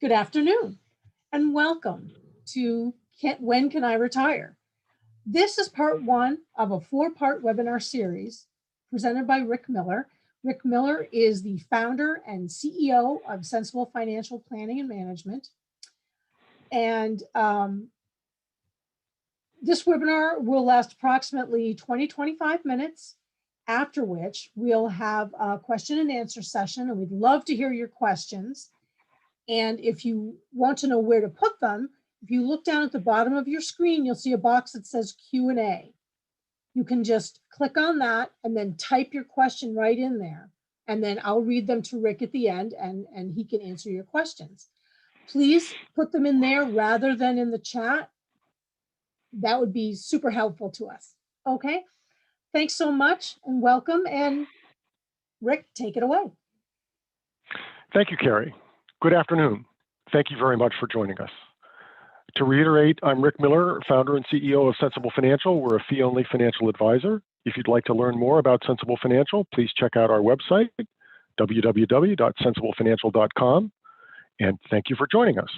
Good afternoon and welcome to When Can I Retire? This is part one of a four-part webinar series presented by Rick Miller. Rick Miller is the founder and CEO of Sensible Financial Planning and Management. And this webinar will last approximately 20-25 minutes, after which we'll have a question and answer session, and we'd love to hear your questions. And if you want to know where to put them, if you look down at the bottom of your screen, you'll see a box that says Q&A. You can just click on that and then type your question right in there. And then I'll read them to Rick at the end and he can answer your questions. Please put them in there rather than in the chat. That would be super helpful to us. Okay, thanks so much and welcome. And Rick, take it away. Thank you, Carrie. Good afternoon. Thank you very much for joining us. To reiterate, I'm Rick Miller, founder and CEO of Sensible Financial. We're a fee-only financial advisor. If you'd like to learn more about Sensible Financial, please check out our website, www.sensiblefinancial.com, and thank you for joining us.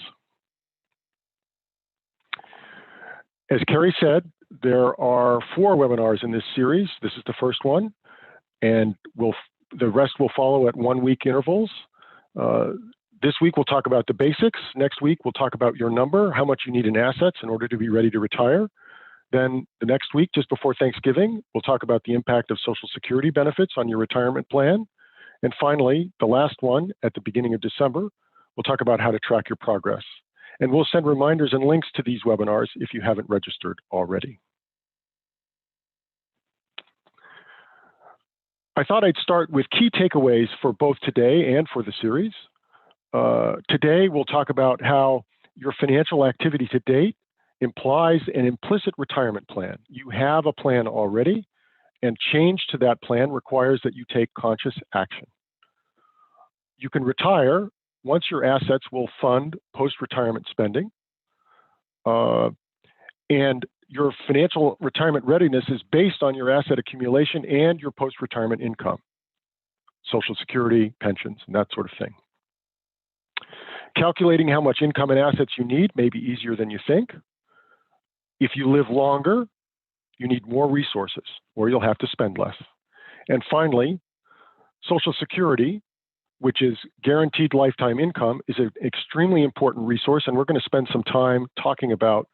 As Carrie said, there are 4 webinars in this series. This is the first one, and the rest will follow at 1-week intervals. This week, we'll talk about the basics. Next week, we'll talk about your number, how much you need in assets in order to be ready to retire. Then the next week, just before Thanksgiving, we'll talk about the impact of Social Security benefits on your retirement plan. And finally, the last one at the beginning of December, we'll talk about how to track your progress. And we'll send reminders and links to these webinars if you haven't registered already. I thought I'd start with key takeaways for both today and for the series. Today, we'll talk about how your financial activity to date implies an implicit retirement plan. You have a plan already, and change to that plan requires that you take conscious action. You can retire once your assets will fund post-retirement spending, and your financial retirement readiness is based on your asset accumulation and your post-retirement income, Social Security, pensions, and that sort of thing. Calculating how much income and assets you need may be easier than you think. If you live longer, you need more resources, or you'll have to spend less. And finally, Social Security, which is guaranteed lifetime income, is an extremely important resource, and we're going to spend some time talking about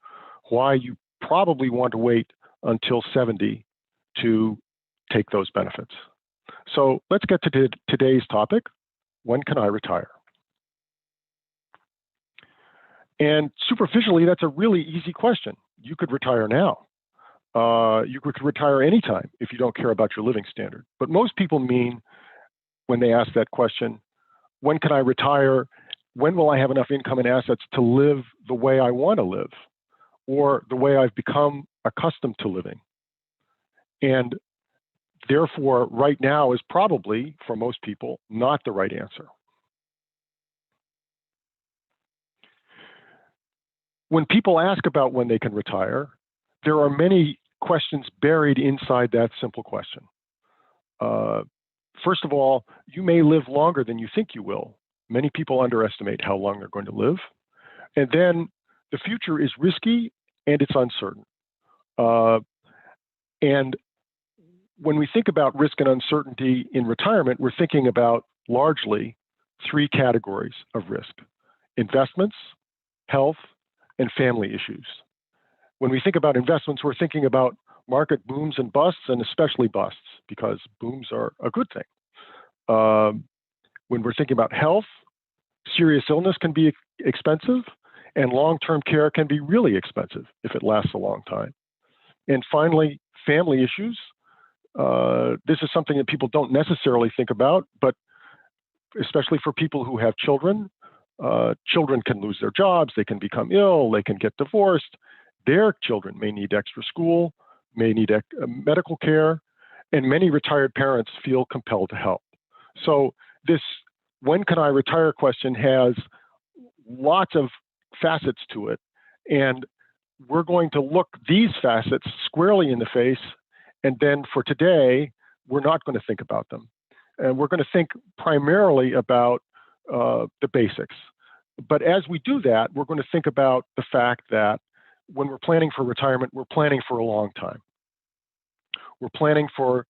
why you probably want to wait until 70 to take those benefits. So let's get to today's topic: when can I retire? And superficially, that's a really easy question. You could retire now. You could retire anytime if you don't care about your living standard. But most people mean, when they ask that question, when can I retire? When will I have enough income and assets to live the way I want to live, or the way I've become accustomed to living? And therefore, right now is probably, for most people, not the right answer. When people ask about when they can retire, there are many questions buried inside that simple question. First of all, you may live longer than you think you will. Many people underestimate how long they're going to live. And then the future is risky and it's uncertain. And when we think about risk and uncertainty in retirement, we're thinking about largely 3 categories of risk: investments, health, and family issues. When we think about investments, we're thinking about market booms and busts, and especially busts, because booms are a good thing. When we're thinking about health, serious illness can be expensive, and long-term care can be really expensive if it lasts a long time. And finally, family issues. This is something that people don't necessarily think about, but especially for people who have children, children can lose their jobs, they can become ill, they can get divorced. Their children may need extra school, may need medical care, and many retired parents feel compelled to help. So this when can I retire question has lots of facets to it, and we're going to look these facets squarely in the face, and then for today, we're not going to think about them. And we're going to think primarily about the basics. But as we do that, we're going to think about the fact that when we're planning for retirement, we're planning for a long time. We're planning for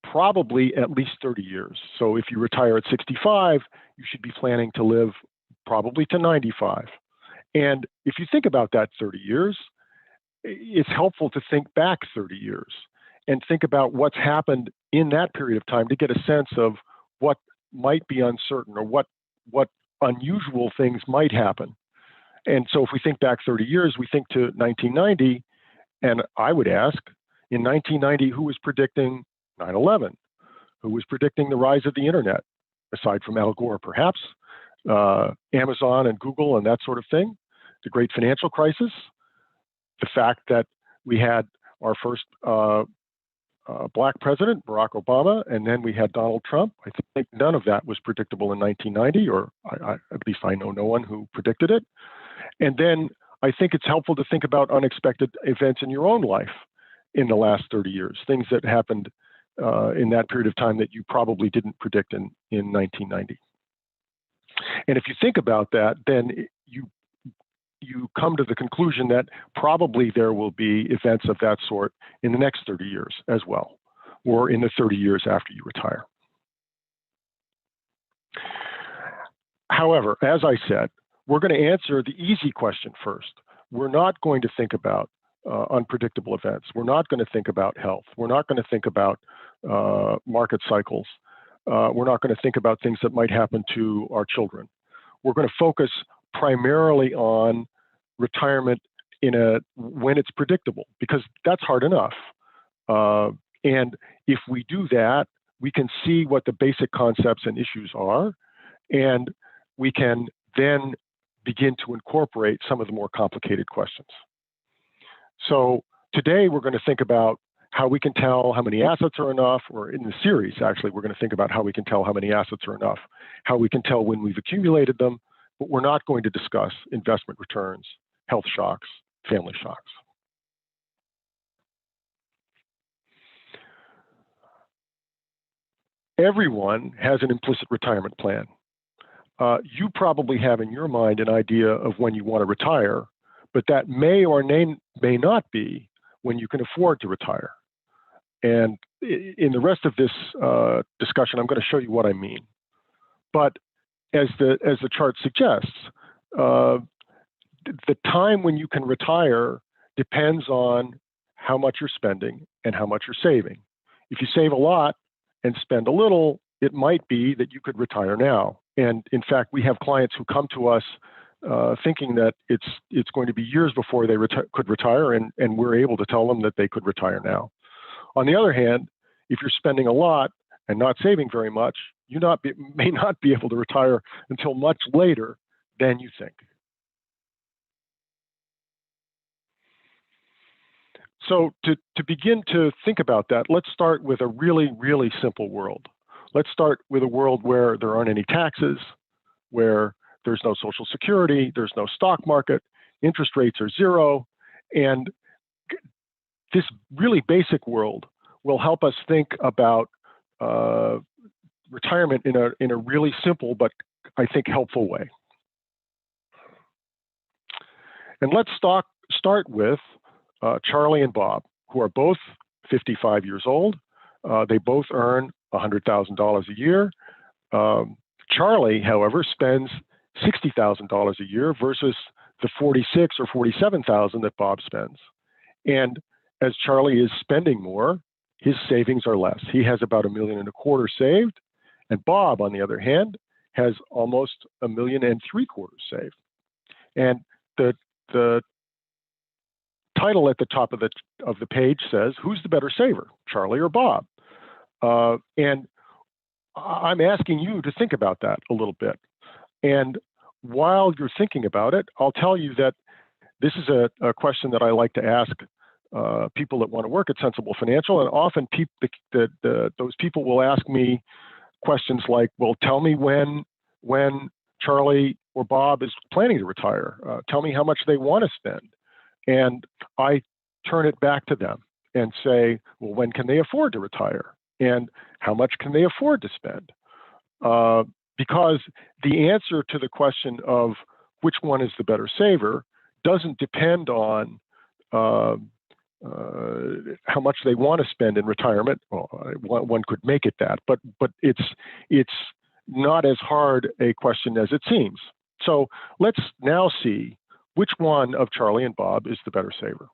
probably at least 30 years. So if you retire at 65, you should be planning to live probably to 95. And if you think about that 30 years, it's helpful to think back 30 years and think about what's happened in that period of time to get a sense of what might be uncertain or what unusual things might happen. And so if we think back 30 years, we think to 1990, and I would ask, in 1990, who was predicting 9/11? Who was predicting the rise of the internet, aside from Al Gore, perhaps? Amazon and Google and that sort of thing, the great financial crisis, the fact that we had our first black president, Barack Obama, and then we had Donald Trump. I think none of that was predictable in 1990, or at least I know no one who predicted it. And then I think it's helpful to think about unexpected events in your own life in the last 30 years, things that happened in that period of time that you probably didn't predict in 1990. And if you think about that, then you come to the conclusion that probably there will be events of that sort in the next 30 years as well, or in the 30 years after you retire. However, as I said, we're going to answer the easy question first. We're not going to think about unpredictable events. We're not going to think about health. We're not going to think about market cycles. We're not going to think about things that might happen to our children. We're going to focus primarily on retirement when it's predictable, because that's hard enough. And if we do that, we can see what the basic concepts and issues are, and we can then begin to incorporate some of the more complicated questions. So today we're going to think about how we can tell how many assets are enough, or in the series, actually, we're going to think about how we can tell how many assets are enough, how we can tell when we've accumulated them, but we're not going to discuss investment returns, health shocks, family shocks. Everyone has an implicit retirement plan. You probably have in your mind an idea of when you want to retire, but that may or may not be when you can afford to retire. And in the rest of this discussion, I'm going to show you what I mean. But as the chart suggests, the time when you can retire depends on how much you're spending and how much you're saving. If you save a lot and spend a little, it might be that you could retire now. And in fact, we have clients who come to us thinking that it's going to be years before they could retire, and we're able to tell them that they could retire now. On the other hand, if you're spending a lot and not saving very much, you may not be able to retire until much later than you think. So to begin to think about that, let's start with a really, really simple world. Let's start with a world where there aren't any taxes, where there's no Social Security, there's no stock market, interest rates are zero, and this really basic world will help us think about retirement in a really simple but I think helpful way. And let's start with Charlie and Bob, who are both 55 years old. They both earn $100,000 a year. Charlie, however, spends $60,000 a year versus the $46,000 or $47,000 that Bob spends. And as Charlie is spending more, his savings are less. He has about $1.25 million saved, and Bob, on the other hand, has almost $1.75 million saved. And the title at the top of the page says, "Who's the better saver, Charlie or Bob?" And I'm asking you to think about that a little bit. And while you're thinking about it, I'll tell you that this is a question that I like to ask people that want to work at Sensible Financial, and often those people will ask me questions like, "Well, tell me when Charlie or Bob is planning to retire. Tell me how much they want to spend." And I turn it back to them and say, "Well, when can they afford to retire? And how much can they afford to spend?" because the answer to the question of which one is the better saver doesn't depend on how much they want to spend in retirement. Well, one could make it that, but it's not as hard a question as it seems. So let's now see which one of Charlie and Bob is the better saver.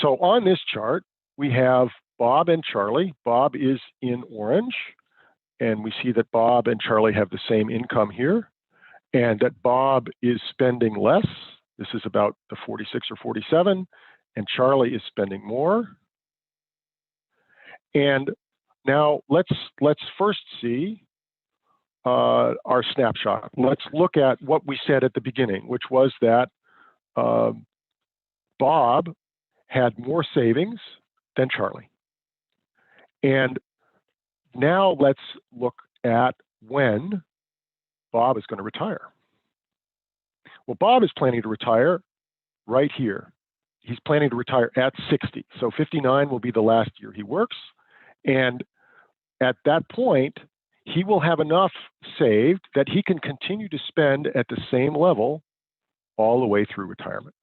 So on this chart, we have Bob and Charlie. Bob is in orange, and we see that Bob and Charlie have the same income here, and that Bob is spending less. This is about the 46 or 47, and Charlie is spending more. And now let's first see our snapshot. Let's look at what we said at the beginning, which was that Bob had more savings than Charlie. And now let's look at when Bob is going to retire. Well, Bob is planning to retire right here. He's planning to retire at 60. So 59 will be the last year he works. And at that point, he will have enough saved that he can continue to spend at the same level all the way through retirement.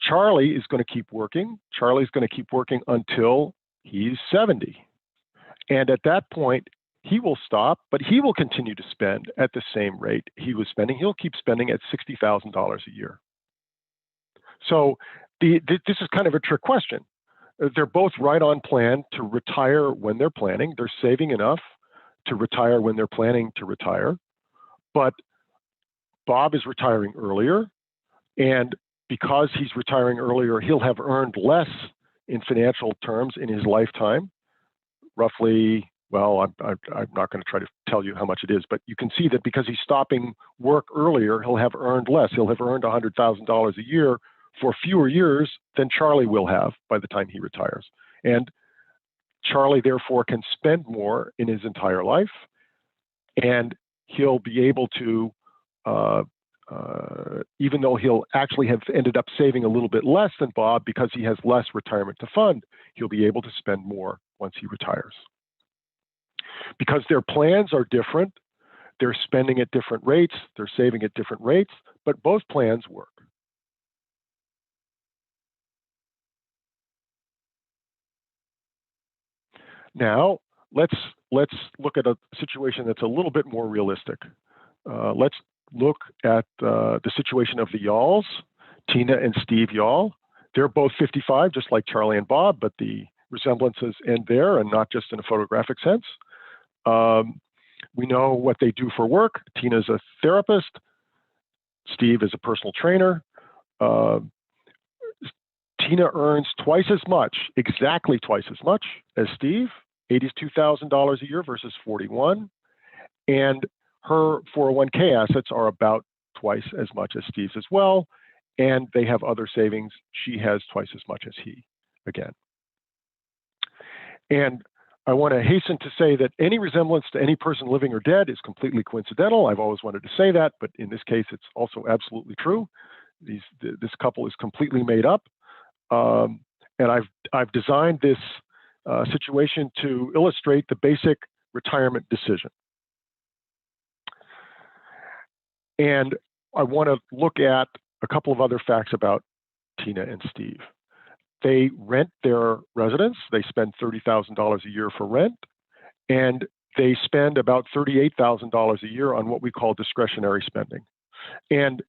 Charlie is going to keep working. Charlie's going to keep working until he's 70. And at that point, he will stop, but he will continue to spend at the same rate he was spending. He'll keep spending at $60,000 a year. So this is kind of a trick question. They're both right on plan to retire when they're planning. They're saving enough to retire when they're planning to retire. But Bob is retiring earlier, and because he's retiring earlier, he'll have earned less in financial terms in his lifetime, roughly, well, I'm not going to try to tell you how much it is, but you can see that because he's stopping work earlier, he'll have earned less. He'll have earned $100,000 a year for fewer years than Charlie will have by the time he retires. And Charlie, therefore, can spend more in his entire life, and he'll be able to, even though he'll actually have ended up saving a little bit less than Bob because he has less retirement to fund, he'll be able to spend more once he retires. Because their plans are different, they're spending at different rates, they're saving at different rates, but both plans work. Now, let's look at a situation that's a little bit more realistic. Let's look at the situation of the Yalls, Tina and Steve Yall. They're both 55, just like Charlie and Bob, but the resemblances end there and not just in a photographic sense. We know what they do for work. Tina's a therapist. Steve is a personal trainer. Tina earns twice as much, exactly twice as much as Steve, $82,000 a year versus 41. And her 401k assets are about twice as much as Steve's as well. And they have other savings. She has twice as much as he, again. And I want to hasten to say that any resemblance to any person living or dead is completely coincidental. I've always wanted to say that, but in this case, it's also absolutely true. This couple is completely made up. And I've designed this situation to illustrate the basic retirement decision. And I want to look at a couple of other facts about Tina and Steve. They rent their residence. They spend $30,000 a year for rent, and they spend about $38,000 a year on what we call discretionary spending. And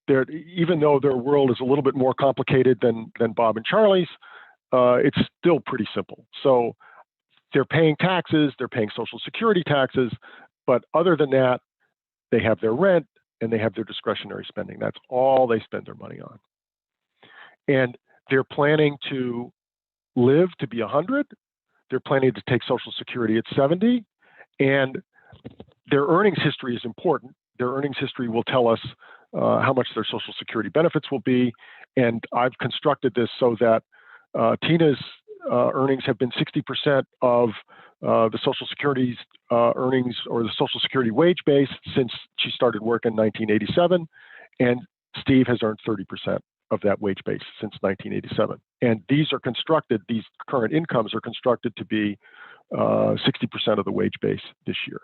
even though their world is a little bit more complicated than Bob and Charlie's, it's still pretty simple. So they're paying taxes, they're paying Social Security taxes, but other than that, they have their rent and they have their discretionary spending. That's all they spend their money on. And they're planning to live to be 100. They're planning to take Social Security at 70. And their earnings history is important. Their earnings history will tell us how much their Social Security benefits will be. And I've constructed this so that Tina's earnings have been 60% of the Social Security's earnings, or the Social Security wage base, since she started work in 1987. And Steve has earned 30% of that wage base since 1987. And these are constructed, these current incomes are constructed to be 60% of the wage base this year.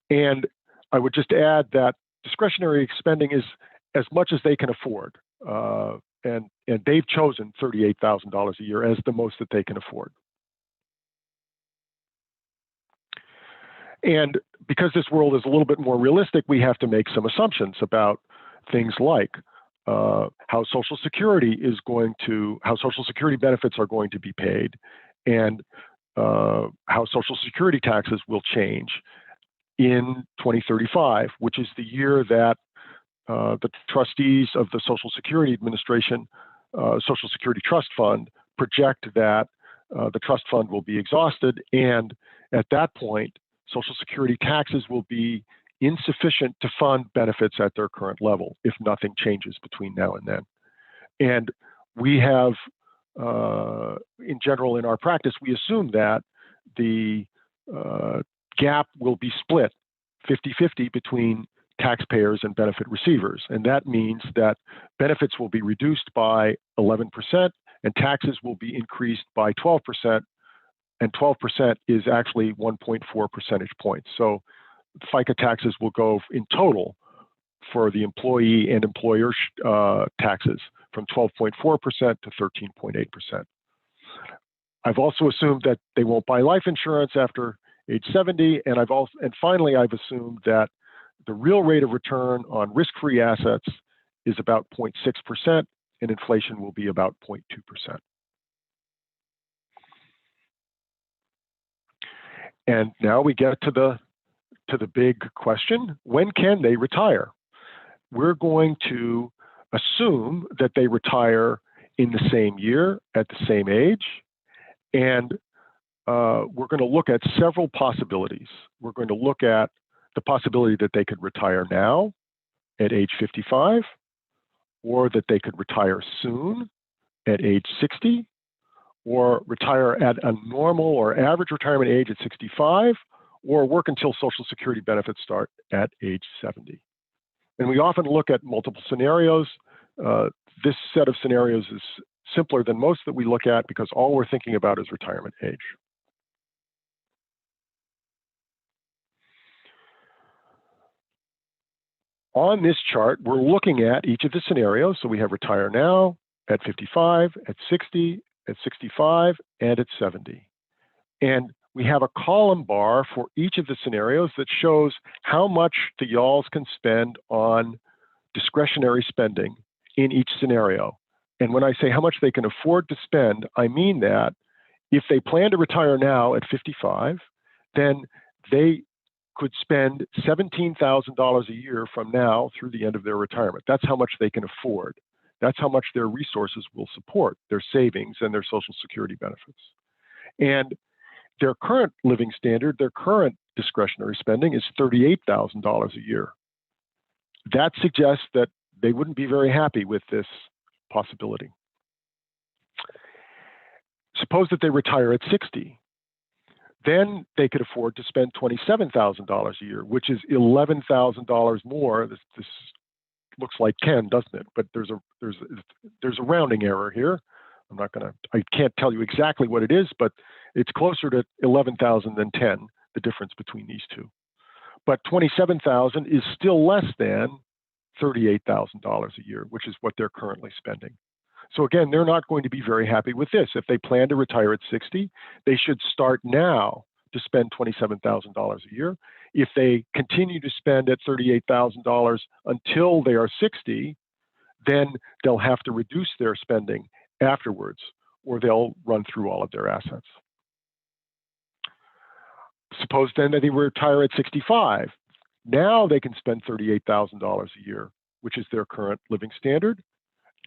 And I would just add that discretionary spending is as much as they can afford. And they've chosen $38,000 a year as the most that they can afford. And because this world is a little bit more realistic, we have to make some assumptions about things like how Social Security benefits are going to be paid, and how Social Security taxes will change in 2035, which is the year that the trustees of the Social Security Administration, Social Security Trust Fund, project that the trust fund will be exhausted, and at that point, Social Security taxes will be insufficient to fund benefits at their current level if nothing changes between now and then. And we have, in general, in our practice, we assume that the gap will be split 50-50 between taxpayers and benefit receivers. And that means that benefits will be reduced by 11% and taxes will be increased by 12%. And 12% is actually 1.4 percentage points. So FICA taxes will go in total for the employee and employer taxes from 12.4% to 13.8%. I've also assumed that they won't buy life insurance after age 70, and finally I've assumed that the real rate of return on risk-free assets is about 0.6%, and inflation will be about 0.2%. And now we get to the big question: when can they retire? We're going to assume that they retire in the same year at the same age, and we're going to look at several possibilities. We're going to look at the possibility that they could retire now at age 55, or that they could retire soon at age 60, or retire at a normal or average retirement age at 65, or work until Social Security benefits start at age 70. And we often look at multiple scenarios. This set of scenarios is simpler than most that we look at because all we're thinking about is retirement age. On this chart, we're looking at each of the scenarios. So we have retire now, at 55, at 60, at 65, and at 70. And we have a column bar for each of the scenarios that shows how much the y'alls can spend on discretionary spending in each scenario. And when I say how much they can afford to spend, I mean that if they plan to retire now at 55, then they could spend $17,000 a year from now through the end of their retirement. That's how much they can afford. That's how much their resources will support their savings and their Social Security benefits. And their current living standard, their current discretionary spending is $38,000 a year. That suggests that they wouldn't be very happy with this possibility. Suppose that they retire at 60. Then they could afford to spend $27,000 a year, which is $11,000 more. This looks like Ken, doesn't it? But there's a rounding error here. I can't tell you exactly what it is, but it's closer to 11,000 than 10, the difference between these two. But 27,000 is still less than $38,000 a year, which is what they're currently spending. So again, they're not going to be very happy with this. If they plan to retire at 60, they should start now to spend $27,000 a year. If they continue to spend at $38,000 until they are 60, then they'll have to reduce their spending afterwards, or they'll run through all of their assets. Suppose then that they retire at 65. Now they can spend $38,000 a year, which is their current living standard.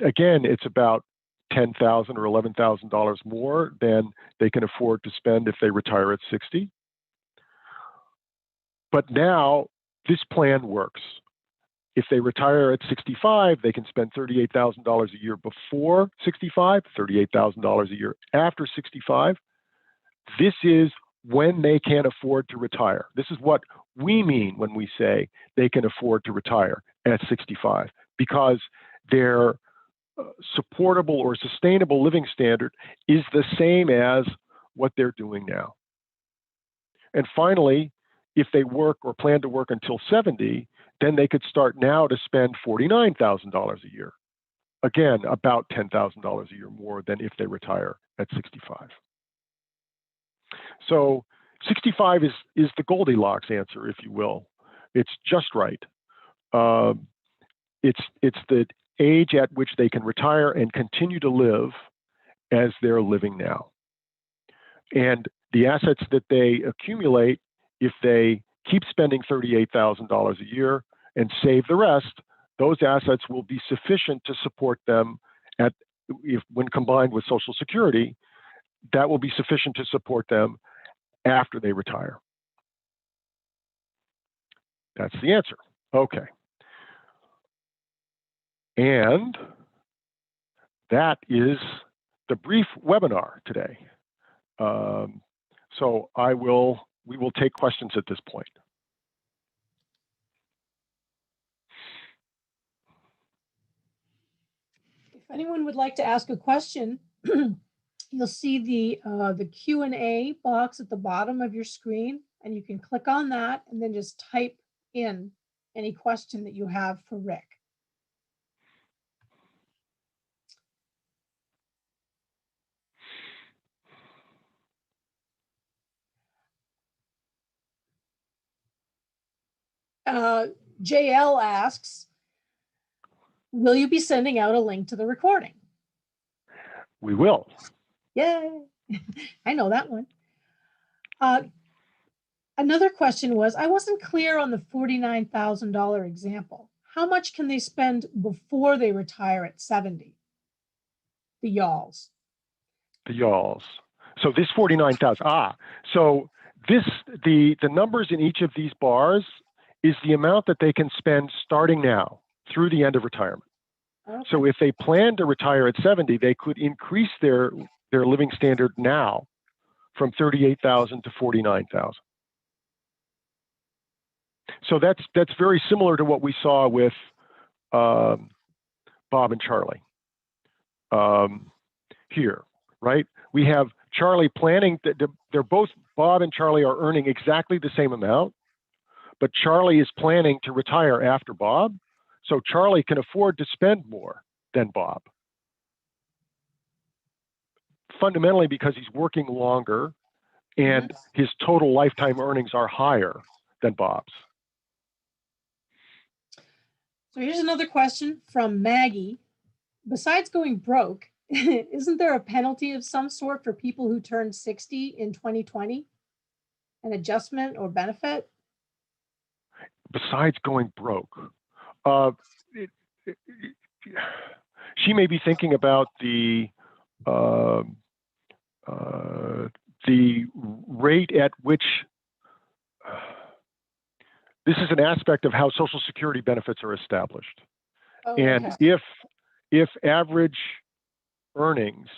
Again, it's about $10,000 or $11,000 more than they can afford to spend if they retire at 60. But now this plan works. If they retire at 65, they can spend $38,000 a year before 65, $38,000 a year after 65. This is when they can afford to retire. This is what we mean when we say they can afford to retire at 65, because their supportable or sustainable living standard is the same as what they're doing now. And finally, if they work or plan to work until 70, then they could start now to spend $49,000 a year. Again, about $10,000 a year more than if they retire at 65. So 65 is the Goldilocks answer, if you will. It's just right. It's the age at which they can retire and continue to live as they're living now. And the assets that they accumulate, if they keep spending $38,000 a year and save the rest, those assets will be sufficient to support them when combined with Social Security, that will be sufficient to support them after they retire. That's the answer. Okay. And that is the brief webinar today. So we will take questions at this point. If anyone would like to ask a question, you'll see the Q&A box at the bottom of your screen, and you can click on that and then just type in any question that you have for Rick. JL asks, will you be sending out a link to the recording? We will. Yay. I know that one. Another question was, I wasn't clear on the $49,000 example. How much can they spend before they retire at 70? The y'alls. The y'alls. So this 49,000. So the numbers in each of these bars is the amount that they can spend starting now through the end of retirement. Okay. So if they plan to retire at 70, they could increase their living standard now from 38,000 to 49,000. So that's very similar to what we saw with Bob and Charlie here, right? We have Charlie planning, they're both, Bob and Charlie are earning exactly the same amount, but Charlie is planning to retire after Bob, so Charlie can afford to spend more than Bob. Fundamentally because he's working longer and his total lifetime earnings are higher than Bob's. So here's another question from Maggie. Besides going broke, isn't there a penalty of some sort for people who turned 60 in 2020? An adjustment or benefit? Besides going broke, she may be thinking about the rate at which this is an aspect of how Social Security benefits are established. Oh, and okay. If average earnings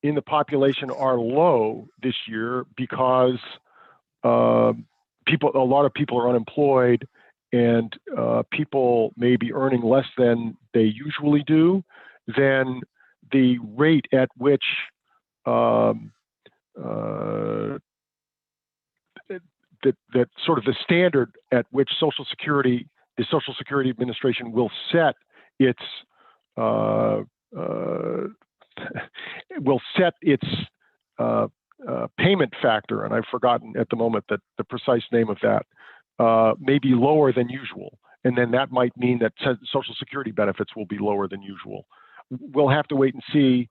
in the population are low this year because a lot of people are unemployed and people may be earning less than they usually do, then the rate at which that sort of the standard at which the Social Security Administration will set its payment factor, and I've forgotten at the moment that the precise name of that, may be lower than usual. And then that might mean that Social Security benefits will be lower than usual. We'll have to wait and see,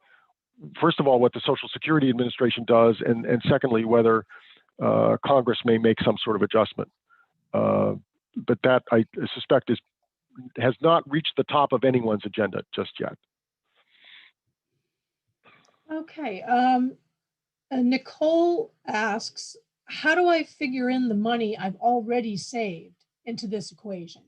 first of all, what the Social Security Administration does, and secondly, whether Congress may make some sort of adjustment. But that, I suspect, has not reached the top of anyone's agenda just yet. Okay. Nicole asks, how do I figure in the money I've already saved into this equation?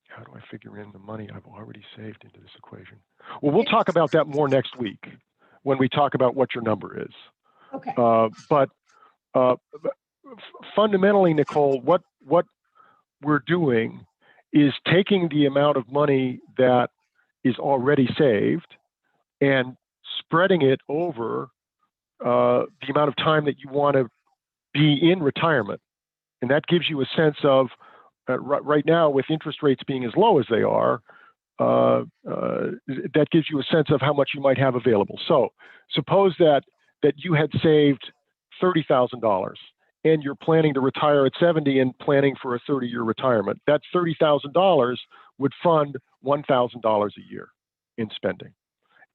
How do I figure in the money I've already saved into this equation? Well, we'll talk about that more next week when we talk about what your number is. Okay. But fundamentally, Nicole, what we're doing is taking the amount of money that is already saved and spreading it over the amount of time that you want to be in retirement. And that gives you a sense of, right now, with interest rates being as low as they are, that gives you a sense of how much you might have available. So suppose that you had saved $30,000 and you're planning to retire at 70 and planning for a 30-year retirement. That $30,000 would fund $1,000 a year in spending.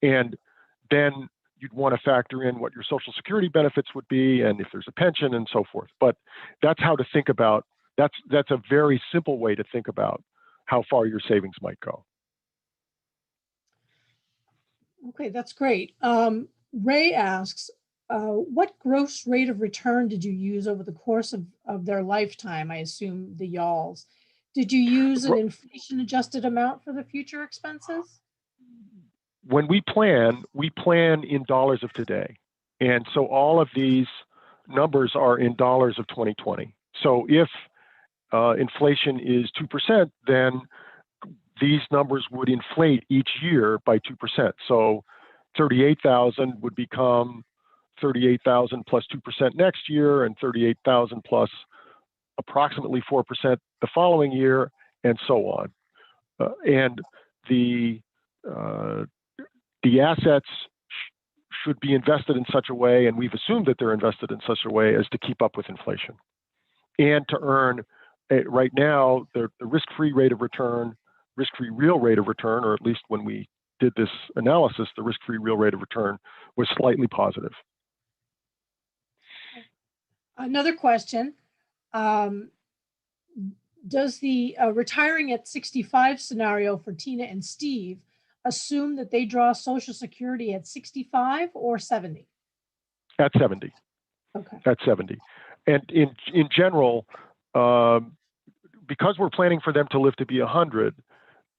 And then you'd want to factor in what your Social Security benefits would be and if there's a pension and so forth. But that's how to think about, that's a very simple way to think about how far your savings might go. Okay, that's great. Ray asks, what gross rate of return did you use over the course of their lifetime? I assume the y'alls. Did you use an inflation adjusted amount for the future expenses? When we plan in dollars of today. And so all of these numbers are in dollars of 2020. So if inflation is 2%, then these numbers would inflate each year by 2%. So 38,000 would become 38,000 plus 2% next year, and 38,000 plus approximately 4% the following year, and so on. And the assets should be invested in such a way, and we've assumed that they're invested in such a way as to keep up with inflation and to earn, right now, the risk-free rate of return, risk-free real rate of return, or at least when we did this analysis, the risk-free real rate of return was slightly positive. Another question. Does the retiring at 65 scenario for Tina and Steve assume that they draw Social Security at 65 or 70? At 70. Okay. At 70. And in general, because we're planning for them to live to be 100,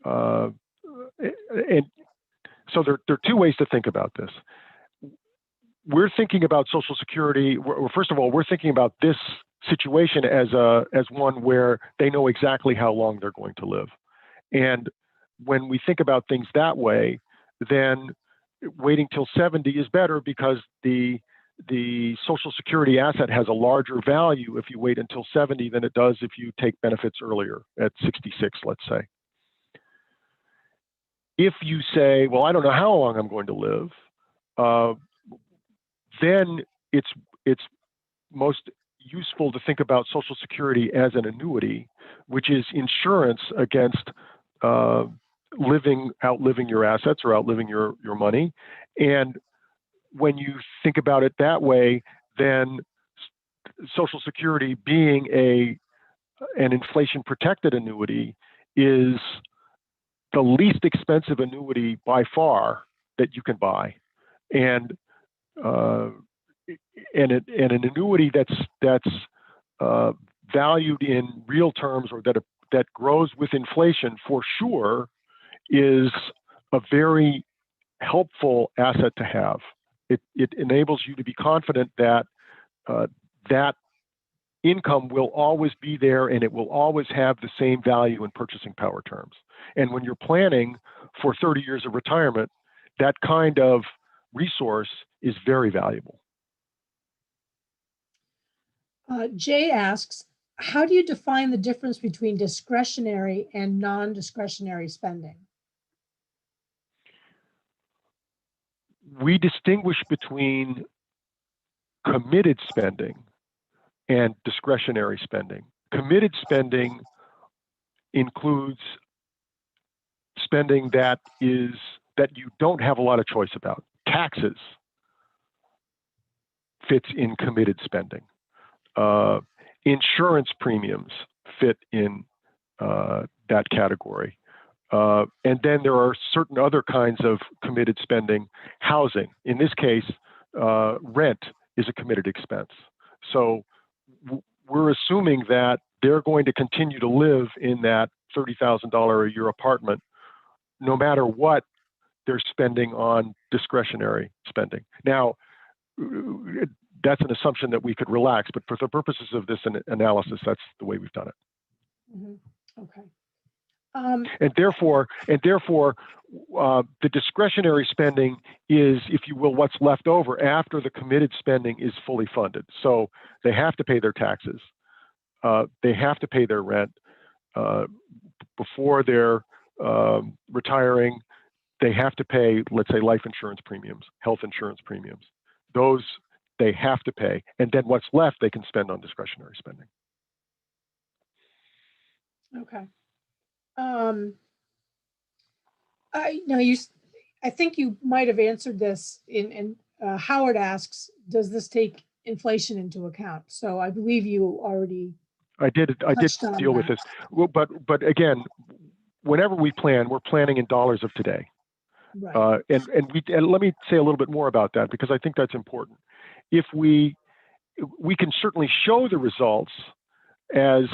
and so there are two ways to think about this. We're thinking about Social Security. First of all, we're thinking about this situation as one where they know exactly how long they're going to live. And when we think about things that way, then waiting till 70 is better because the Social Security asset has a larger value if you wait until 70 than it does if you take benefits earlier at 66, let's say. If you say, well, I don't know how long I'm going to live, then it's most useful to think about Social Security as an annuity, which is insurance against outliving your assets or outliving your money. And when you think about it that way, then Social Security being an inflation protected annuity is the least expensive annuity by far that you can buy. And an annuity that's valued in real terms or that grows with inflation for sure is a very helpful asset to have. It enables you to be confident that that income will always be there and it will always have the same value in purchasing power terms. And when you're planning for 30 years of retirement, that kind of resource is very valuable. Jay asks, how do you define the difference between discretionary and non-discretionary spending? We distinguish between committed spending and discretionary spending. Committed spending includes spending that you don't have a lot of choice about. Taxes fits in committed spending. Insurance premiums fit in that category. And then there are certain other kinds of committed spending. Housing, in this case, rent is a committed expense. So we're assuming that they're going to continue to live in that $30,000 a year apartment, no matter what they're spending on discretionary spending. Now, that's an assumption that we could relax, but for the purposes of this analysis, that's the way we've done it. Mm-hmm. Okay. And therefore, the discretionary spending is, if you will, what's left over after the committed spending is fully funded. So they have to pay their taxes, they have to pay their rent before they're retiring. They have to pay, let's say, life insurance premiums, health insurance premiums. Those they have to pay, and then what's left they can spend on discretionary spending. Okay. I think you might have answered this in Howard asks, does this take inflation into account? So I believe you already I did deal with this. Well, but again, whenever we plan, we're planning in dollars of today. Right. And let me say a little bit more about that, because I think that's important. If we can certainly show the results as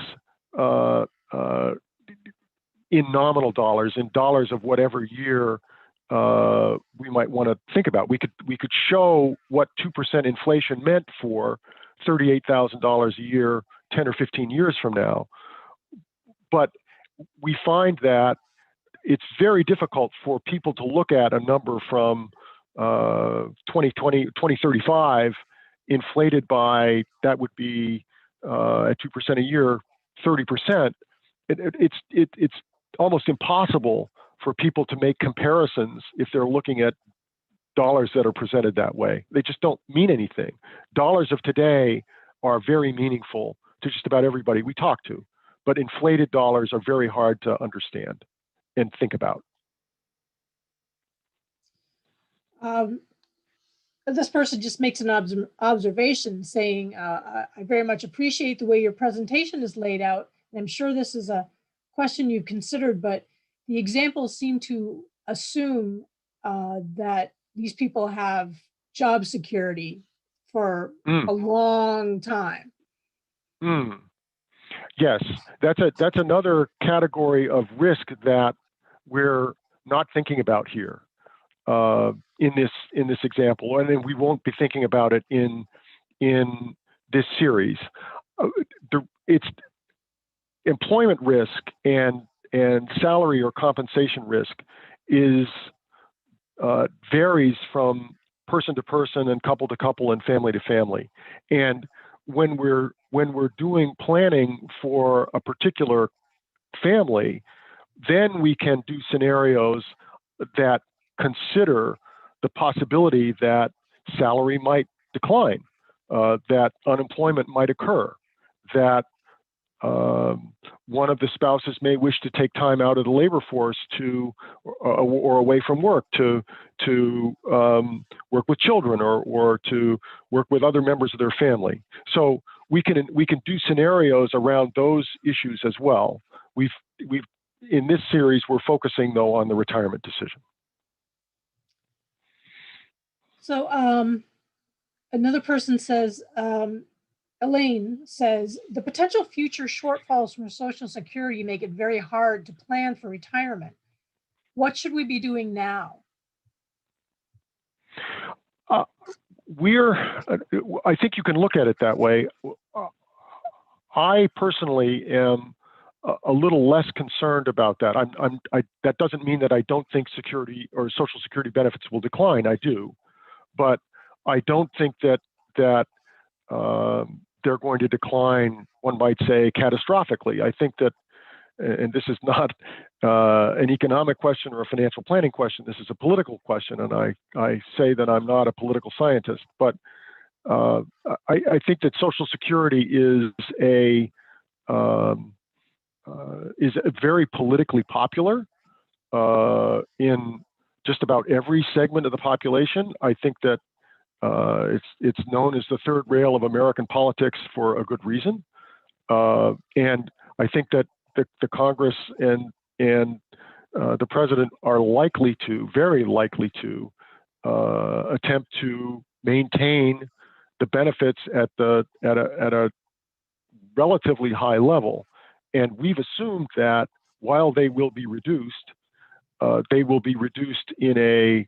in nominal dollars, in dollars of whatever year we might want to think about. We could show what 2% inflation meant for $38,000 a year 10 or 15 years from now. But we find that it's very difficult for people to look at a number from 2035 inflated by, that would be at 2% a year, 30%. It's almost impossible for people to make comparisons if they're looking at dollars that are presented that way. They just don't mean anything. Dollars of today are very meaningful to just about everybody we talk to, but inflated dollars are very hard to understand and think about. This person just makes an observation saying, I very much appreciate the way your presentation is laid out. And I'm sure this is a question you've considered, but the examples seem to assume that these people have job security for a long time. Yes, that's another category of risk that we're not thinking about here in this example, and then we won't be thinking about it in this series. It's employment risk and salary or compensation risk varies from person to person and couple to couple and family to family. And when we're doing planning for a particular family, then we can do scenarios that consider the possibility that salary might decline, that unemployment might occur, that one of the spouses may wish to take time out of the labor force or away from work to work with children or to work with other members of their family. So we can do scenarios around those issues as well. We've in this series, we're focusing though on the retirement decision. So another person says, Elaine says, the potential future shortfalls from Social Security make it very hard to plan for retirement. What should we be doing now? I think you can look at it that way. I personally am a little less concerned about that. That doesn't mean that I don't think security or Social Security benefits will decline. I do, but I don't think that they're going to decline, one might say, catastrophically. I think that, and this is not an economic question or a financial planning question, this is a political question, and I say that I'm not a political scientist, but I think that Social Security is very politically popular in just about every segment of the population. I think that it's known as the third rail of American politics for a good reason, and I think that the Congress and the president are very likely to attempt to maintain the benefits at a relatively high level, and we've assumed that while they will be reduced in a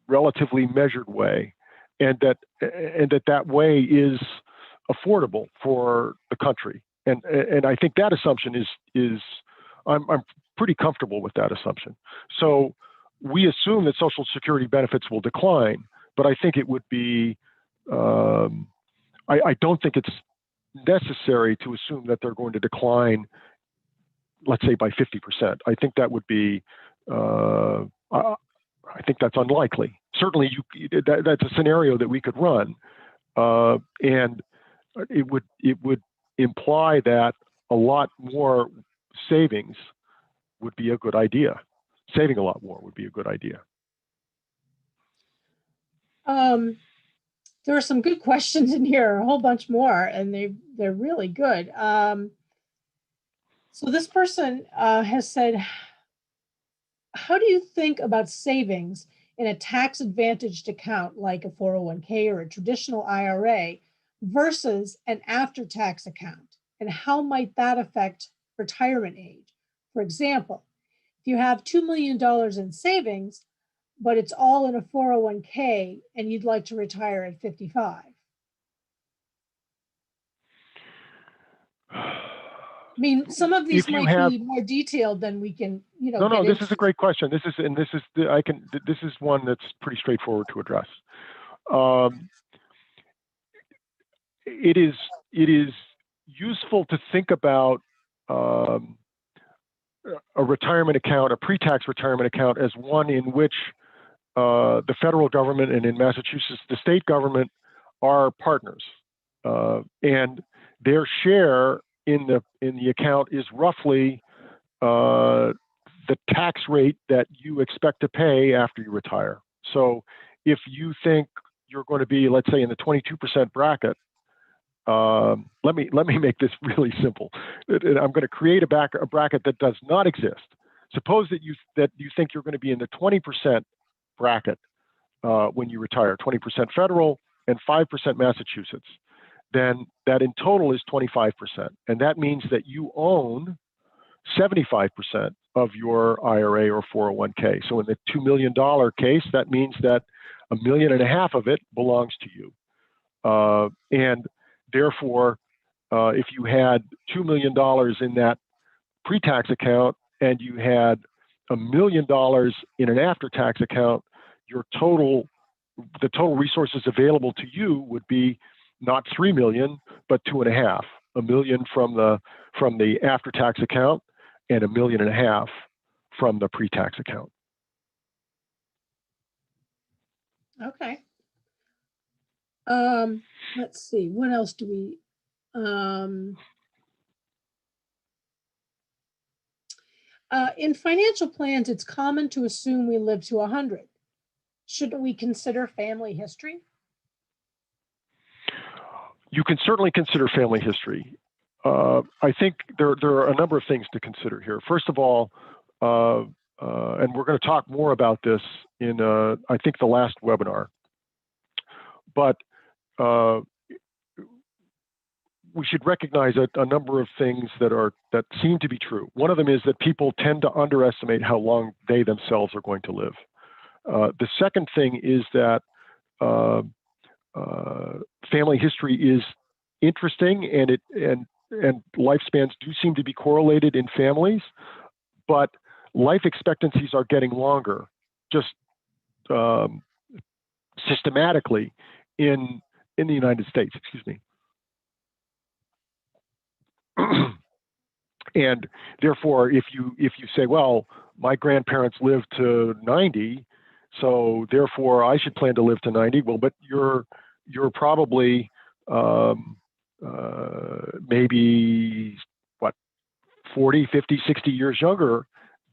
relatively measured way, and that way is affordable for the country. And I think that assumption is I'm pretty comfortable with that assumption. So we assume that Social Security benefits will decline, but I think it would be, I don't think it's necessary to assume that they're going to decline, let's say by 50%. I think that would be, I think that's unlikely. Certainly, that's a scenario that we could run, and it would imply that a lot more savings would be a good idea. Saving a lot more would be a good idea. There are some good questions in here, a whole bunch more, and they're really good. So this person has said, how do you think about savings in a tax-advantaged account like a 401k or a traditional IRA versus an after-tax account? And how might that affect retirement age? For example, if you have $2 million in savings, but it's all in a 401k and you'd like to retire at 55. I mean, some of these might be more detailed than we can, No, this is a great question. This is one that's pretty straightforward to address. It is useful to think about a retirement account, a pre-tax retirement account, as one in which the federal government and in Massachusetts, the state government are partners, and their share in the account is roughly the tax rate that you expect to pay after you retire. So if you think you're going to be, let's say, in the 22% bracket, let me make this really simple. I'm going to create a bracket that does not exist. Suppose that you think you're going to be in the 20% bracket when you retire, 20% federal and 5% Massachusetts. Then that in total is 25%, and that means that you own 75% of your IRA or 401k. So in the $2 million case, that means that $1.5 million of it belongs to you. And therefore, if you had $2 million in that pre-tax account and you had $1 million in an after-tax account, the total resources available to you would be not 3 million, but 2.5. $1 million from the after-tax account and $1.5 million from the pre-tax account. Okay. Let's see. What else do we? In financial plans, it's common to assume we live to 100. Shouldn't we consider family history? You can certainly consider family history. I think there are a number of things to consider here. First of all, and we're going to talk more about this in, I think, the last webinar, but we should recognize a number of things that seem to be true. One of them is that people tend to underestimate how long they themselves are going to live. The second thing is that family history is interesting, and lifespans do seem to be correlated in families, but life expectancies are getting longer, just systematically in the United States. Excuse me. And therefore, if you say, well, my grandparents lived to 90, so therefore I should plan to live to 90. Well, but you're probably maybe 40, 50, 60 years younger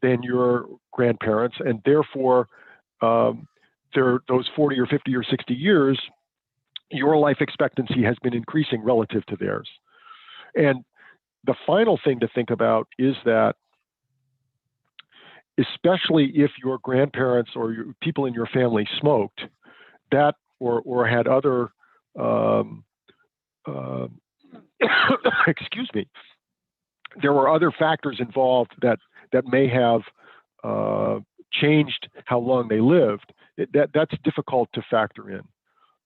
than your grandparents, and therefore those 40 or 50 or 60 years, your life expectancy has been increasing relative to theirs. And the final thing to think about is that, especially if your grandparents or people in your family smoked, that or had other excuse me, there were other factors involved that may have changed how long they lived. That's difficult to factor in,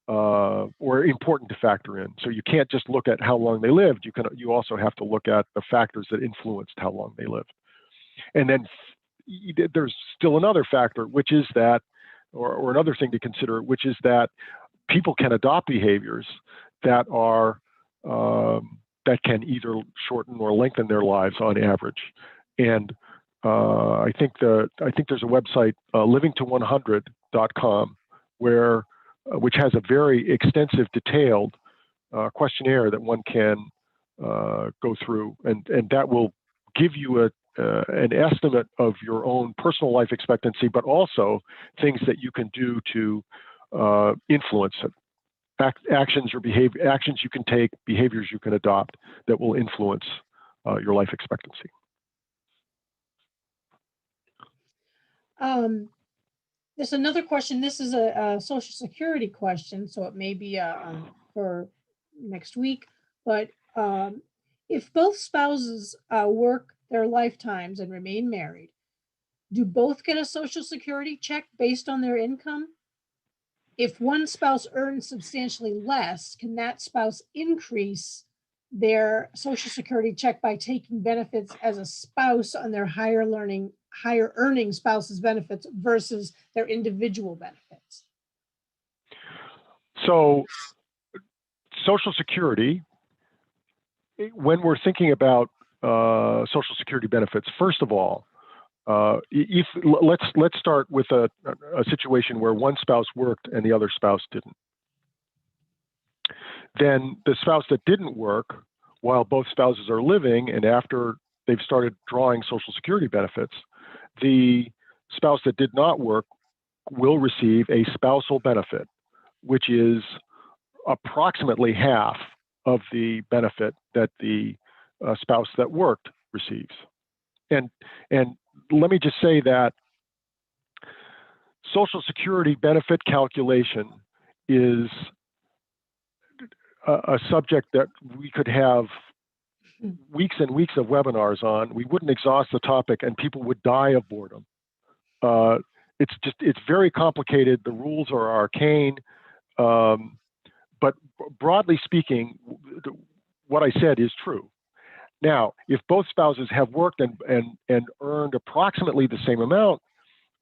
or important to factor in. So you can't just look at how long they lived. You also have to look at the factors that influenced how long they lived. And then there's still another factor, which is that, or another thing to consider, which is that people can adopt behaviors that are that can either shorten or lengthen their lives on average. And I think there's a website, livingto100.com, where which has a very extensive, detailed questionnaire that one can go through, and that will give you an estimate of your own personal life expectancy, but also things that you can do to influence it. Actions you can take, behaviors you can adopt that will influence your life expectancy. There's another question. This is a Social Security question, so it may be for next week. But if both spouses work their lifetimes and remain married, do both get a Social Security check based on their income? If one spouse earns substantially less, can that spouse increase their Social Security check by taking benefits as a spouse on their higher earning spouse's benefits versus their individual benefits? So Social Security, when we're thinking about Social Security benefits, first of all, let's start with a situation where one spouse worked and the other spouse didn't. Then the spouse that didn't work, while both spouses are living and after they've started drawing Social Security benefits, the spouse that did not work will receive a spousal benefit, which is approximately half of the benefit that the spouse that worked receives. And let me just say that Social Security benefit calculation is a subject that we could have weeks and weeks of webinars on. We wouldn't exhaust the topic and people would die of boredom. It's very complicated. The rules are arcane. But broadly speaking, what I said is true. Now, if both spouses have worked and earned approximately the same amount,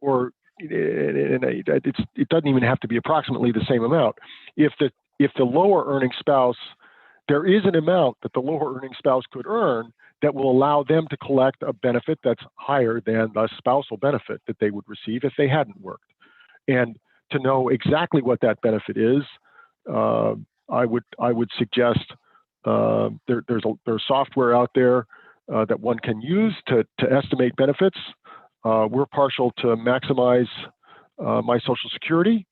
or it doesn't even have to be approximately the same amount. If the lower earning spouse, there is an amount that the lower earning spouse could earn that will allow them to collect a benefit that's higher than the spousal benefit that they would receive if they hadn't worked. And to know exactly what that benefit is, I would suggest there's software out there that one can use to estimate benefits. We're partial to Maximize My Social Security,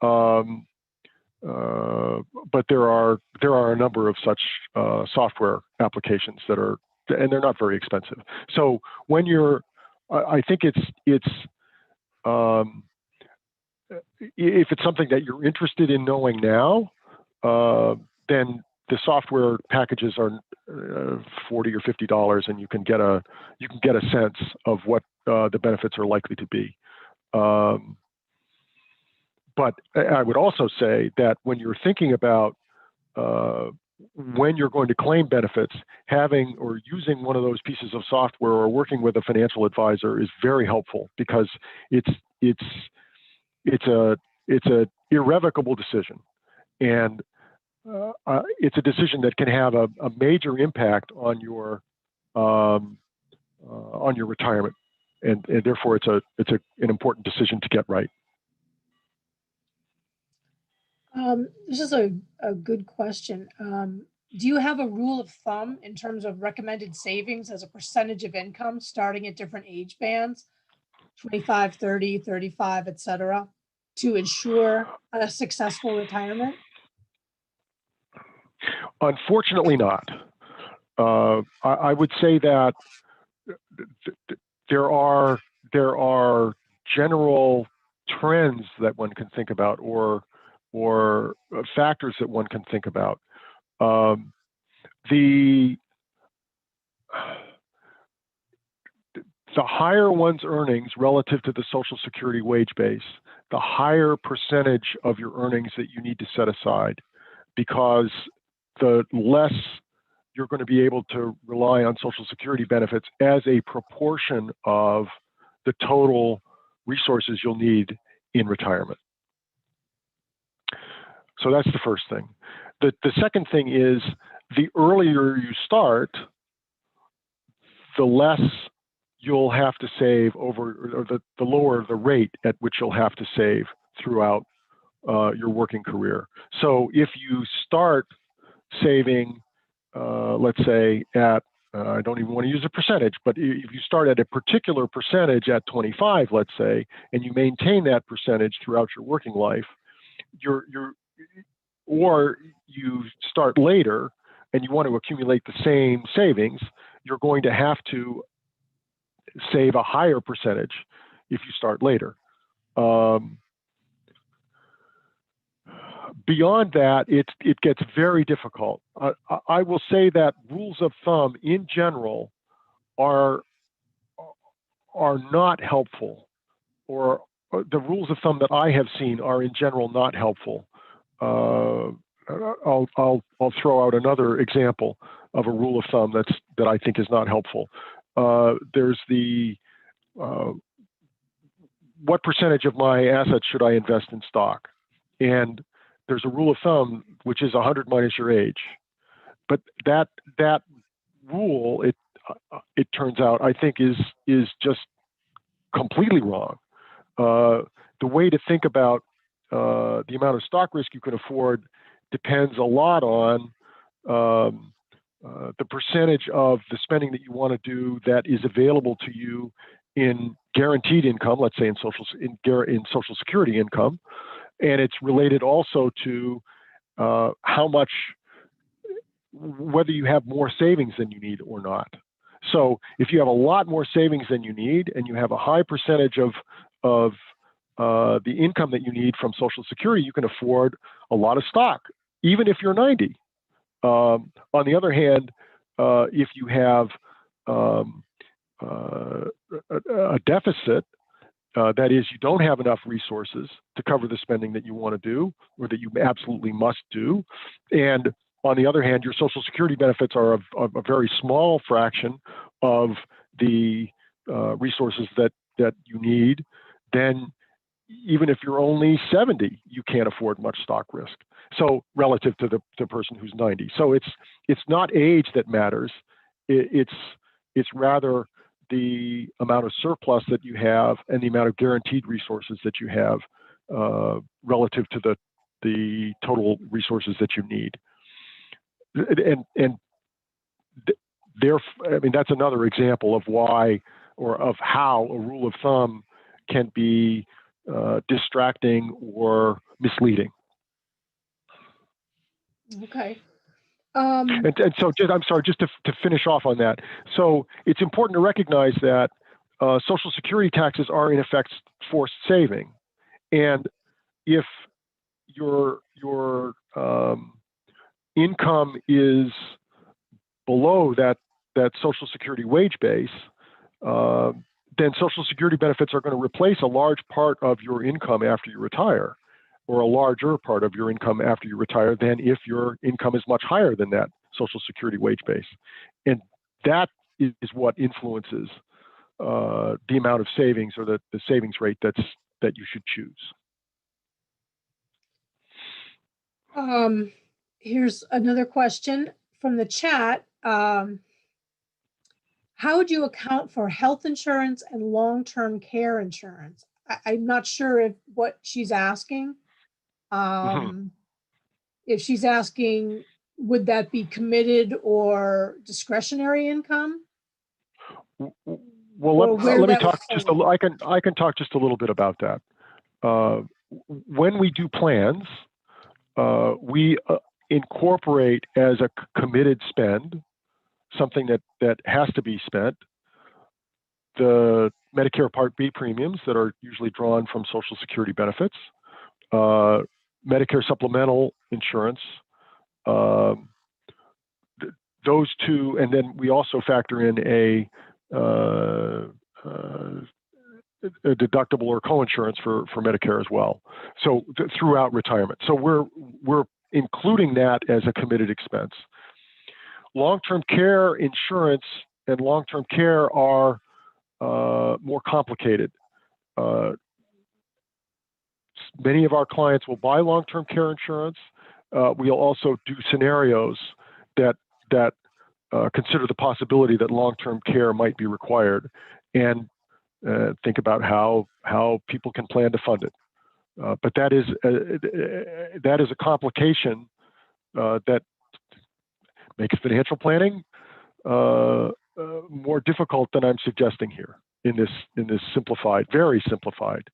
but there are a number of such software applications that are, and they're not very expensive. So when I think if it's something that you're interested in knowing now, then the software packages are $40 or $50, and you can get a sense of what the benefits are likely to be. But I would also say that when you're thinking about when you're going to claim benefits, having or using one of those pieces of software or working with a financial advisor is very helpful, because it's a irrevocable decision, and it's a decision that can have a major impact on your retirement, and therefore it's an important decision to get right. This is a good question. Do you have a rule of thumb in terms of recommended savings as a percentage of income starting at different age bands, 25, 30, 35, et cetera, to ensure a successful retirement? Unfortunately not. I would say that there are general trends that one can think about, or factors that one can think about. The higher one's earnings relative to the Social Security wage base, the higher percentage of your earnings that you need to set aside, because the less you're going to be able to rely on Social Security benefits as a proportion of the total resources you'll need in retirement. So that's the first thing. The second thing is, the earlier you start, the less you'll have to save over, or the lower the rate at which you'll have to save throughout your working career. So if you start saving, let's say at, I don't even want to use a percentage, but if you start at a particular percentage at 25, let's say, and you maintain that percentage throughout your working life, or you start later and you want to accumulate the same savings, you're going to have to save a higher percentage if you start later. Beyond that, it gets very difficult. I will say that rules of thumb in general are not helpful, or the rules of thumb that I have seen are in general not helpful. I'll throw out another example of a rule of thumb that I think is not helpful. There's the what percentage of my assets should I invest in stock? And there's a rule of thumb which is 100 minus your age. But that rule, it turns out, I think is just completely wrong. The way to think about the amount of stock risk you can afford depends a lot on the percentage of the spending that you want to do that is available to you in guaranteed income, let's say in Social Security income, and it's related also to how much, whether you have more savings than you need or not. So if you have a lot more savings than you need, and you have a high percentage of the income that you need from Social Security, you can afford a lot of stock, even if you're 90. On the other hand, if you have a deficit, that is, you don't have enough resources to cover the spending that you want to do, or that you absolutely must do, and on the other hand, your Social Security benefits are a very small fraction of the resources that you need, then even if you're only 70, you can't afford much stock risk. So relative to the person who's 90. So it's not age that matters. It's rather the amount of surplus that you have and the amount of guaranteed resources that you have relative to the total resources that you need. And I mean, that's another example of why, or of how, a rule of thumb can be distracting or misleading. Okay. And so, I'm sorry, just to finish off on that. So it's important to recognize that Social Security taxes are in effect forced saving, and if your income is below that Social Security wage base, then Social Security benefits are going to replace a large part of your income after you retire, or a larger part of your income after you retire than if your income is much higher than that Social Security wage base. And that is what influences the amount of savings, or the savings rate that you should choose. Here's another question from the chat. How would you account for health insurance and long-term care insurance? I'm not sure if what she's asking. If she's asking, would that be committed or discretionary income? Well, let me talk just I can talk just a little bit about that. When we do plans, we incorporate as a committed spend, something that has to be spent, the Medicare Part B premiums that are usually drawn from Social Security benefits, Medicare supplemental insurance, those two, and then we also factor in a deductible or co-insurance for Medicare as well. So throughout retirement. So we're including that as a committed expense. long-term care insurance and long-term care are more complicated. Many of our clients will buy long-term care insurance. We'll also do scenarios that consider the possibility that long-term care might be required, and think about how people can plan to fund it. But that is a complication that makes financial planning more difficult than I'm suggesting here in this simplified, very simplified,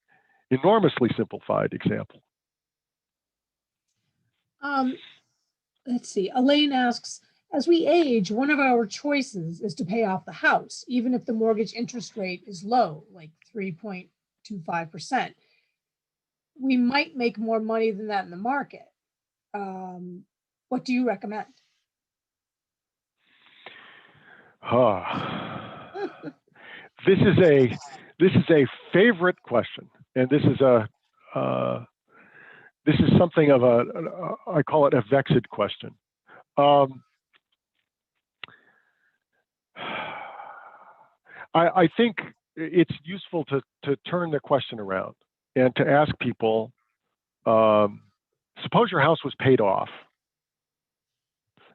enormously simplified example. Let's see. Elaine asks, as we age, one of our choices is to pay off the house, even if the mortgage interest rate is low, like 3.25%. We might make more money than that in the market. What do you recommend? This is a favorite question, and this is something of I call it a vexed question. I think it's useful to turn the question around and to ask people, suppose your house was paid off.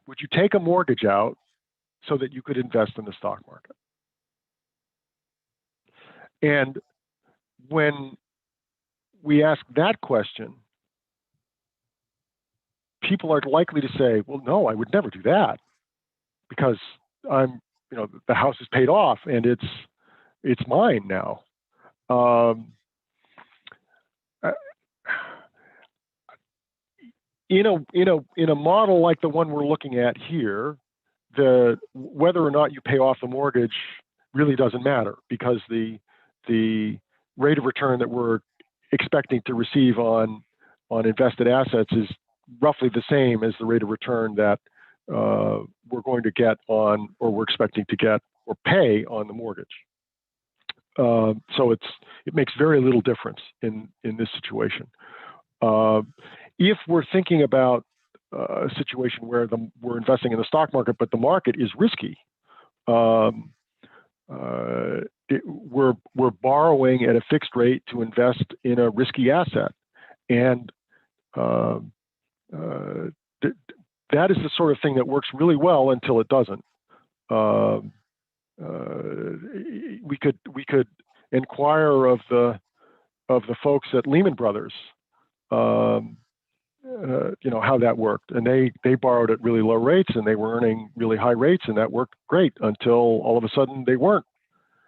Would you take a mortgage out so that you could invest in the stock market? And when we ask that question, people are likely to say, well, no, I would never do that because the house is paid off and it's mine now. In a model like the one we're looking at here, whether or not you pay off the mortgage really doesn't matter, because the rate of return that we're expecting to receive on invested assets is roughly the same as the rate of return that we're going to get or we're expecting to get or pay on the mortgage. So it makes very little difference in this situation. If we're thinking about a situation where we're investing in the stock market, but the market is risky, we're borrowing at a fixed rate to invest in a risky asset, and that is the sort of thing that works really well until it doesn't. We could inquire of the folks at Lehman Brothers, how that worked, and they borrowed at really low rates and they were earning really high rates, and that worked great until all of a sudden they weren't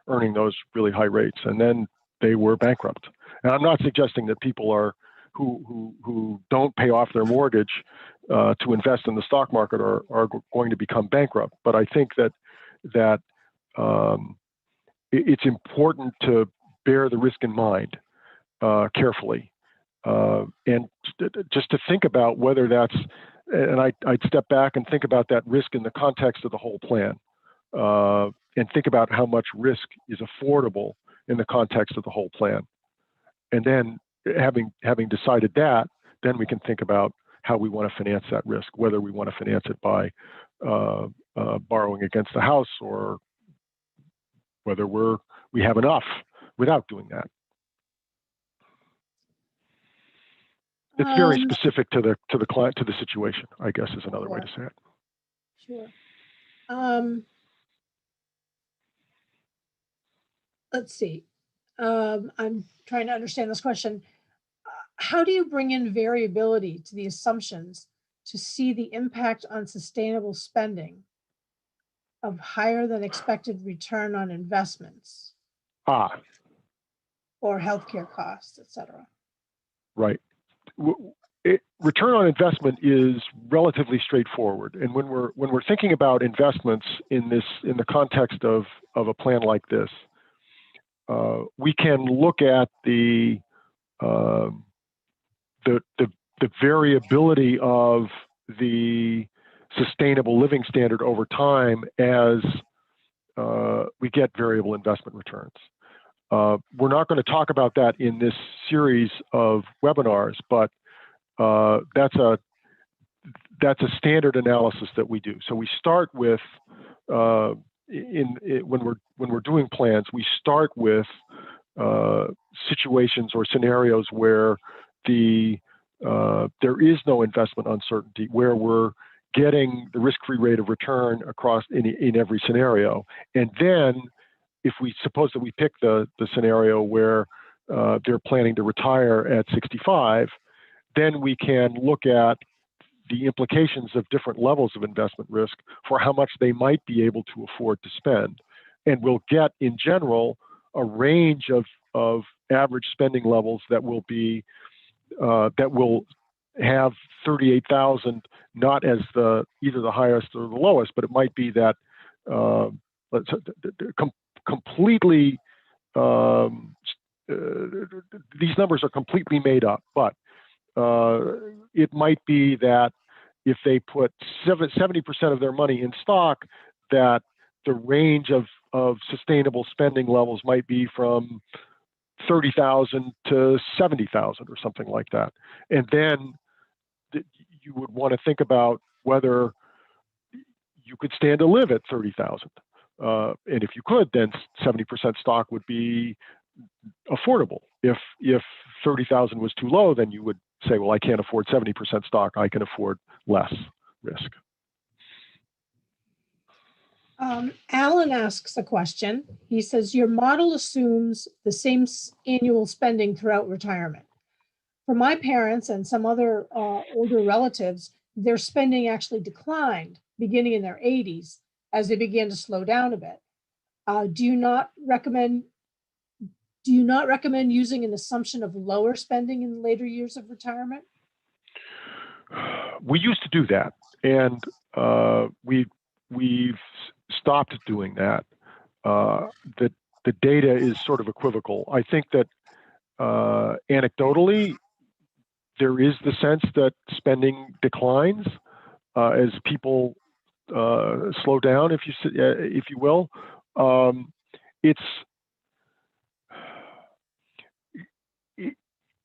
earning those really high rates, and then they were bankrupt. And I'm not suggesting that people who don't pay off their mortgage to invest in the stock market are going to become bankrupt, but I think that it's important to bear the risk in mind carefully. And just to think about whether that's, and I'd step back and think about that risk in the context of the whole plan, and think about how much risk is affordable in the context of the whole plan. And then having decided that, then we can think about how we want to finance that risk, whether we want to finance it by borrowing against the house, or whether we have enough without doing that. It's very specific to the client, to the situation, I guess, is another way to say it. Sure. Let's see. I'm trying to understand this question. How do you bring in variability to the assumptions to see the impact on sustainable spending of higher than expected return on investments? Or healthcare costs, et cetera? Right. Return on investment is relatively straightforward, and when we're thinking about investments in the context of a plan like this, we can look at the variability of the sustainable living standard over time as we get variable investment returns. We're not going to talk about that in this series of webinars, but that's a standard analysis that we do. So we start with when we're doing plans, we start with situations or scenarios where there is no investment uncertainty, where we're getting the risk-free rate of return across in every scenario. And then if we suppose that we pick the scenario where they're planning to retire at 65, then we can look at the implications of different levels of investment risk for how much they might be able to afford to spend. And we'll get, in general, a range of average spending levels that will be that will have 38,000 not as either the highest or the lowest, but it might be that completely these numbers are completely made up, but it might be that if they put 70% of their money in stock, that the range of sustainable spending levels might be from 30,000 to 70,000 or something like that. And then you would want to think about whether you could stand to live at 30,000. And if you could, then 70% stock would be affordable. If 30,000 was too low, then you would say, well, I can't afford 70% stock. I can afford less risk. Alan asks a question. He says, your model assumes the same annual spending throughout retirement. For my parents and some other older relatives, their spending actually declined beginning in their 80s as they began to slow down a bit. Do you not recommend using an assumption of lower spending in later years of retirement? We used to do that, and we've stopped doing that. The data is sort of equivocal. I think that anecdotally, there is the sense that spending declines as people slow down, if you will.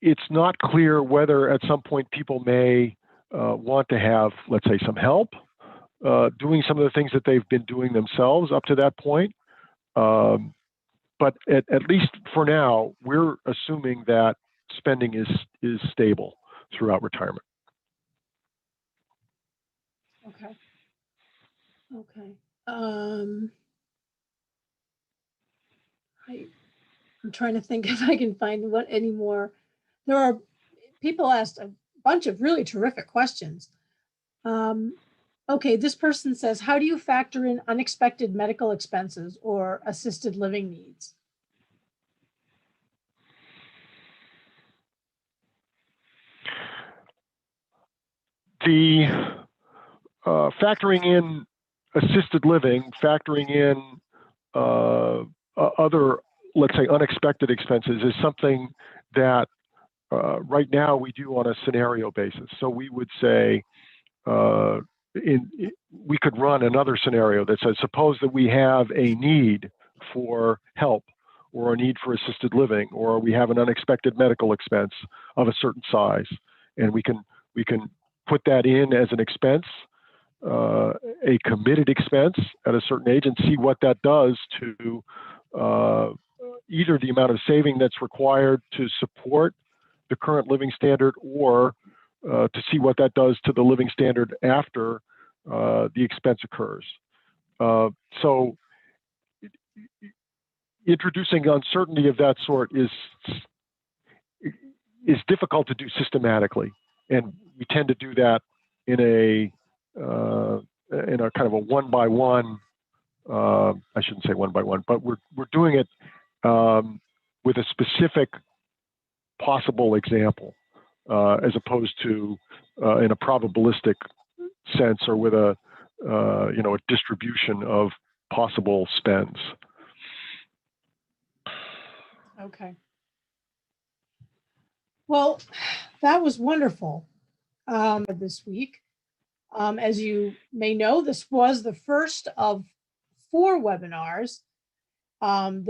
It's not clear whether at some point people may want to have, let's say, some help doing some of the things that they've been doing themselves up to that point. But at least for now, we're assuming that spending is stable throughout retirement. Okay. I'm trying to think if I can find any more. There are people asked a bunch of really terrific questions. Okay, this person says, how do you factor in unexpected medical expenses or assisted living needs? The factoring in assisted living, factoring in other, let's say, unexpected expenses is something that right now we do on a scenario basis. So we would say, we could run another scenario that says, suppose that we have a need for help or a need for assisted living, or we have an unexpected medical expense of a certain size, and we can put that in as an expense, a committed expense at a certain age, and see what that does to either the amount of saving that's required to support the current living standard, or to see what that does to the living standard after the expense occurs. So introducing uncertainty of that sort is difficult to do systematically, and we tend to do that in a kind of a one-by-one. I shouldn't say one-by-one, but we're doing it with a specific possible example, as opposed to in a probabilistic sense, or with a distribution of possible spends. Okay. Well, that was wonderful this week. As you may know, this was the first of 4 webinars on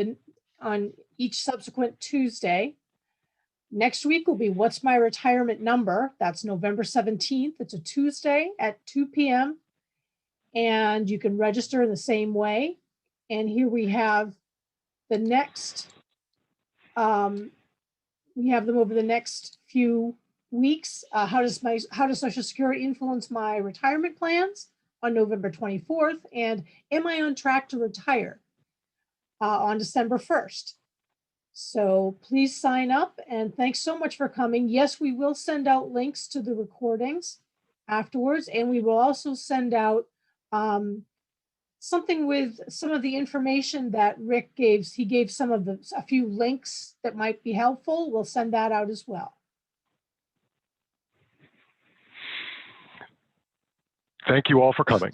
each subsequent Tuesday. Next week will be What's My Retirement Number? That's November 17th. It's a Tuesday at 2 p.m. And you can register in the same way. And here we have the next, we have them over the next few weeks. How does Social Security influence my retirement plans on November 24th? And am I on track to retire on December 1st? So please sign up, and thanks so much for coming. Yes, we will send out links to the recordings afterwards, and we will also send out something with some of the information that Rick gave. He gave a few links that might be helpful. We'll send that out as well. Thank you all for coming.